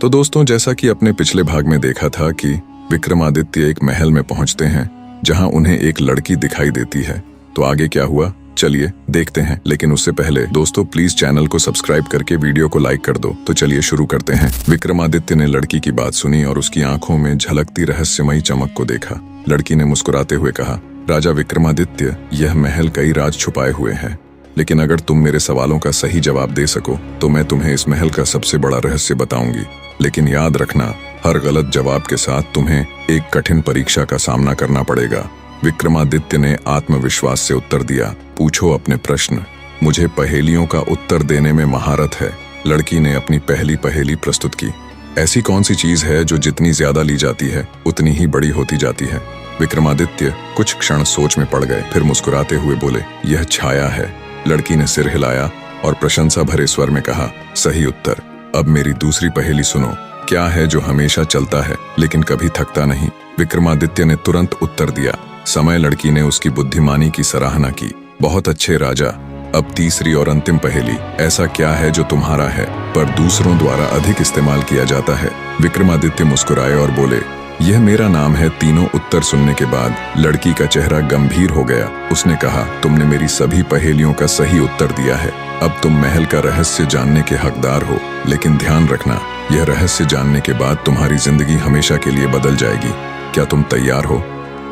तो दोस्तों, जैसा कि अपने पिछले भाग में देखा था कि विक्रमादित्य एक महल में पहुंचते हैं जहां उन्हें एक लड़की दिखाई देती है। तो आगे क्या हुआ, चलिए देखते हैं। लेकिन उससे पहले दोस्तों, प्लीज चैनल को सब्सक्राइब करके वीडियो को लाइक कर दो। तो चलिए शुरू करते हैं। विक्रमादित्य ने लड़की की बात सुनी और उसकी आंखों में झलकती रहस्यमयी चमक को देखा। लड़की ने मुस्कुराते हुए कहा, राजा विक्रमादित्य, यह महल कई राज छुपाए हुए हैं, लेकिन अगर तुम मेरे सवालों का सही जवाब दे सको तो मैं तुम्हें इस महल का सबसे बड़ा रहस्य बताऊंगी। लेकिन याद रखना, हर गलत जवाब के साथ तुम्हें एक कठिन परीक्षा का सामना करना पड़ेगा। विक्रमादित्य ने आत्मविश्वास से उत्तर दिया, पूछो अपने प्रश्न, मुझे पहेलियों का उत्तर देने में महारत है। लड़की ने अपनी पहली पहेली प्रस्तुत की। ऐसी कौन सी चीज है जो जितनी ज्यादा ली जाती है उतनी ही बड़ी होती जाती है? विक्रमादित्य कुछ क्षण सोच में पड़ गए, फिर मुस्कुराते हुए बोले, यह छाया है। लड़की ने सिर हिलाया और प्रशंसा भरे स्वर में कहा, सही उत्तर। अब मेरी दूसरी पहेली सुनो, क्या है जो हमेशा चलता है लेकिन कभी थकता नहीं? विक्रमादित्य ने तुरंत उत्तर दिया, समय। लड़की ने उसकी बुद्धिमानी की सराहना की। बहुत अच्छे राजा। अब तीसरी और अंतिम पहेली, ऐसा क्या है जो तुम्हारा है पर दूसरों द्वारा अधिक इस्तेमाल किया जाता है? विक्रमादित्य मुस्कुराए और बोले, यह मेरा नाम है। तीनों उत्तर सुनने के बाद लड़की का चेहरा गंभीर हो गया। उसने कहा, तुमने मेरी सभी पहेलियों का सही उत्तर दिया है। अब तुम महल का रहस्य जानने के हकदार हो, लेकिन ध्यान रखना, यह रहस्य जानने के बाद तुम्हारी जिंदगी हमेशा के लिए बदल जाएगी। क्या तुम तैयार हो?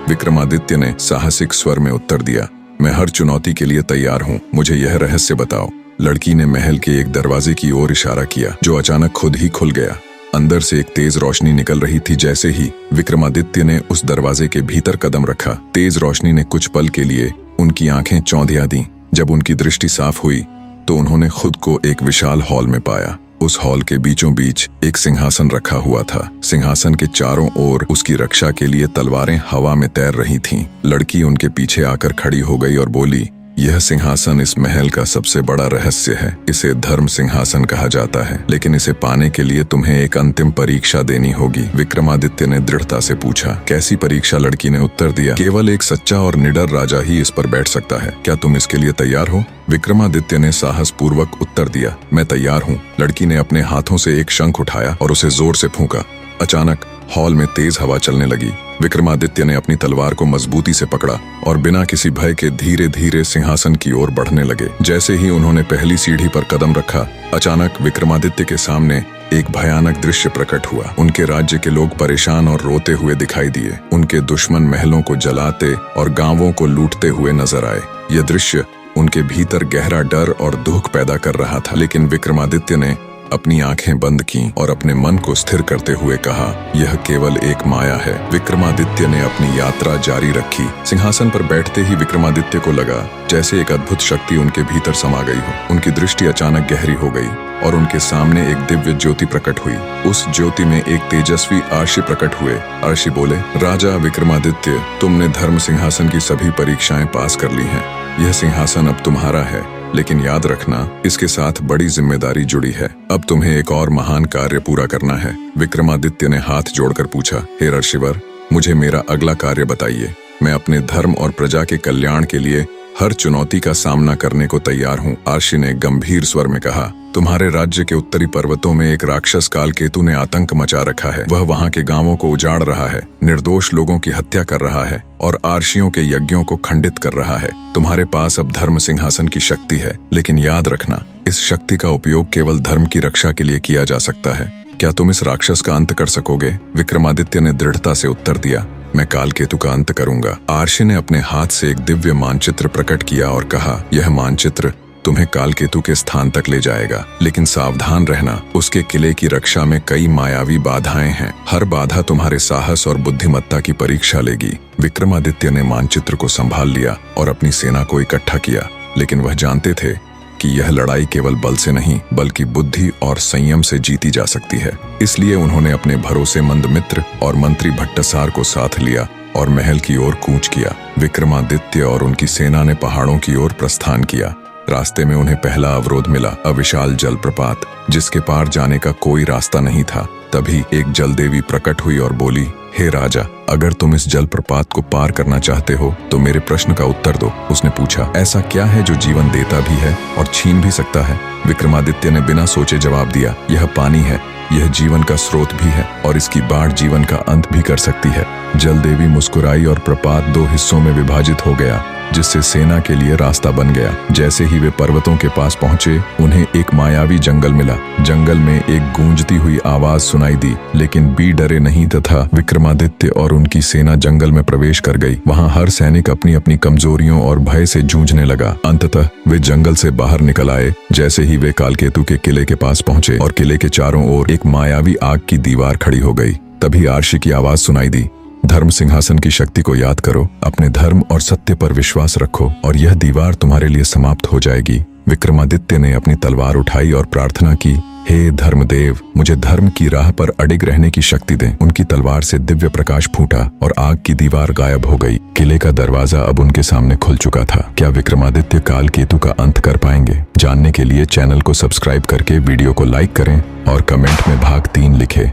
विक्रमादित्य ने साहसिक स्वर में उत्तर दिया, मैं हर चुनौती के लिए तैयार हूँ। मुझे यह रहस्य बताओ। लड़की ने महल के एक दरवाजे की ओर इशारा किया जो अचानक खुद ही खुल गया। अंदर से एक तेज रोशनी निकल रही थी। जैसे ही विक्रमादित्य ने उस दरवाजे के भीतर कदम रखा, तेज रोशनी ने कुछ पल के लिए उनकी आंखें चौंधिया दी। जब उनकी दृष्टि साफ हुई तो उन्होंने खुद को एक विशाल हॉल में पाया। उस हॉल के बीचों बीच एक सिंहासन रखा हुआ था। सिंहासन के चारों ओर उसकी रक्षा के लिए तलवारें हवा में तैर रही थीं। लड़की उनके पीछे आकर खड़ी हो गई और बोली, यह सिंहासन इस महल का सबसे बड़ा रहस्य है। इसे धर्म सिंहासन कहा जाता है, लेकिन इसे पाने के लिए तुम्हें एक अंतिम परीक्षा देनी होगी। विक्रमादित्य ने दृढ़ता से पूछा, कैसी परीक्षा? लड़की ने उत्तर दिया, केवल एक सच्चा और निडर राजा ही इस पर बैठ सकता है। क्या तुम इसके लिए तैयार हो? विक्रमादित्य ने साहस पूर्वक उत्तर दिया, मैं तैयार हूँ। लड़की ने अपने हाथों से एक शंख उठाया और उसे जोर से फूंका। अचानक हॉल में तेज हवा चलने लगी। विक्रमादित्य ने अपनी तलवार को मजबूती से पकड़ा और बिना किसी भय के धीरे धीरे सिंहासन की ओर बढ़ने लगे। जैसे ही उन्होंने पहली सीढ़ी पर कदम रखा, अचानक विक्रमादित्य के सामने एक भयानक दृश्य प्रकट हुआ। उनके राज्य के लोग परेशान और रोते हुए दिखाई दिए। उनके दुश्मन महलों को जलाते और गांवों को लूटते हुए नजर आए। यह दृश्य उनके भीतर गहरा डर और दुख पैदा कर रहा था। लेकिन विक्रमादित्य ने अपनी आंखें बंद की और अपने मन को स्थिर करते हुए कहा, यह केवल एक माया है। विक्रमादित्य ने अपनी यात्रा जारी रखी। सिंहासन पर बैठते ही विक्रमादित्य को लगा जैसे एक अद्भुत शक्ति उनके भीतर समा गई हो। उनकी दृष्टि अचानक गहरी हो गई और उनके सामने एक दिव्य ज्योति प्रकट हुई। उस ज्योति में एक तेजस्वी आर्षि प्रकट हुए। आर्षि बोले, राजा विक्रमादित्य, तुमने धर्म सिंहासन की सभी परीक्षाएं पास कर ली हैं। यह सिंहासन अब तुम्हारा है, लेकिन याद रखना, इसके साथ बड़ी जिम्मेदारी जुड़ी है। अब तुम्हें एक और महान कार्य पूरा करना है। विक्रमादित्य ने हाथ जोड़कर पूछा, हे ऋषिवर, मुझे मेरा अगला कार्य बताइए। मैं अपने धर्म और प्रजा के कल्याण के लिए हर चुनौती का सामना करने को तैयार हूँ। आर्षि ने गंभीर स्वर में कहा, तुम्हारे राज्य के उत्तरी पर्वतों में एक राक्षस कालकेतु ने आतंक मचा रखा है। वह वहाँ के गांवों को उजाड़ रहा है, निर्दोष लोगों की हत्या कर रहा है और आर्षियों के यज्ञों को खंडित कर रहा है। तुम्हारे पास अब धर्म सिंहासन की शक्ति है, लेकिन याद रखना, इस शक्ति का उपयोग केवल धर्म की रक्षा के लिए किया जा सकता है। क्या तुम इस राक्षस का अंत कर सकोगे? विक्रमादित्य ने दृढ़ता से उत्तर दिया, मैं कालकेतु का अंत करूंगा। आर्षि ने अपने हाथ से एक दिव्य मानचित्र प्रकट किया और कहा, यह मानचित्र तुम्हें कालकेतु के स्थान तक ले जाएगा, लेकिन सावधान रहना, उसके किले की रक्षा में कई मायावी बाधाएं हैं। हर बाधा तुम्हारे साहस और बुद्धिमत्ता की परीक्षा लेगी। विक्रमादित्य ने मानचित्र को संभाल लिया और अपनी सेना को इकट्ठा किया, लेकिन वह जानते थे कि यह लड़ाई केवल बल से नहीं बल्कि बुद्धि और संयम से जीती जा सकती है। इसलिए उन्होंने अपने भरोसेमंद मित्र और मंत्री भट्टासार को साथ लिया और महल की ओर कूच किया। विक्रमादित्य और उनकी सेना ने पहाड़ों की ओर प्रस्थान किया। रास्ते में उन्हें पहला अवरोध मिला, अविशाल जलप्रपात, जिसके पार जाने का कोई रास्ता नहीं था। तभी एक जलदेवी प्रकट हुई और बोली, हे राजा, अगर तुम इस जलप्रपात को पार करना चाहते हो तो मेरे प्रश्न का उत्तर दो। उसने पूछा, ऐसा क्या है जो जीवन देता भी है और छीन भी सकता है? विक्रमादित्य ने बिना सोचे जवाब दिया, यह पानी है। यह जीवन का स्रोत भी है और इसकी बाढ़ जीवन का अंत भी कर सकती है। जल देवी मुस्कुराई और प्रपात 2 हिस्सों में विभाजित हो गया, जिससे सेना के लिए रास्ता बन गया। जैसे ही वे पर्वतों के पास पहुंचे, उन्हें एक मायावी जंगल मिला। जंगल में एक गूंजती हुई आवाज सुनाई दी, लेकिन बी डरे नहीं तथा विक्रमादित्य और उनकी सेना जंगल में प्रवेश कर गई। वहां हर सैनिक अपनी अपनी कमजोरियों और भय से जूझने लगा। अंततः वे जंगल से बाहर निकल आए। जैसे ही वे कालकेतु के किले के पास पहुंचे और किले के चारों ओर एक मायावी आग की दीवार खड़ी हो गई, तभी आर्शी की आवाज सुनाई दी, धर्म सिंहासन की शक्ति को याद करो, अपने धर्म और सत्य पर विश्वास रखो और यह दीवार तुम्हारे लिए समाप्त हो जाएगी। विक्रमादित्य ने अपनी तलवार उठाई और प्रार्थना की, हे धर्मदेव, मुझे धर्म की राह पर अडिग रहने की शक्ति दें। उनकी तलवार से दिव्य प्रकाश फूटा और आग की दीवार गायब हो गई। किले का दरवाजा अब उनके सामने खुल चुका था। क्या विक्रमादित्य कालकेतु का अंत कर पाएंगे? जानने के लिए चैनल को सब्सक्राइब करके वीडियो को लाइक करें और कमेंट में भाग 3 लिखें।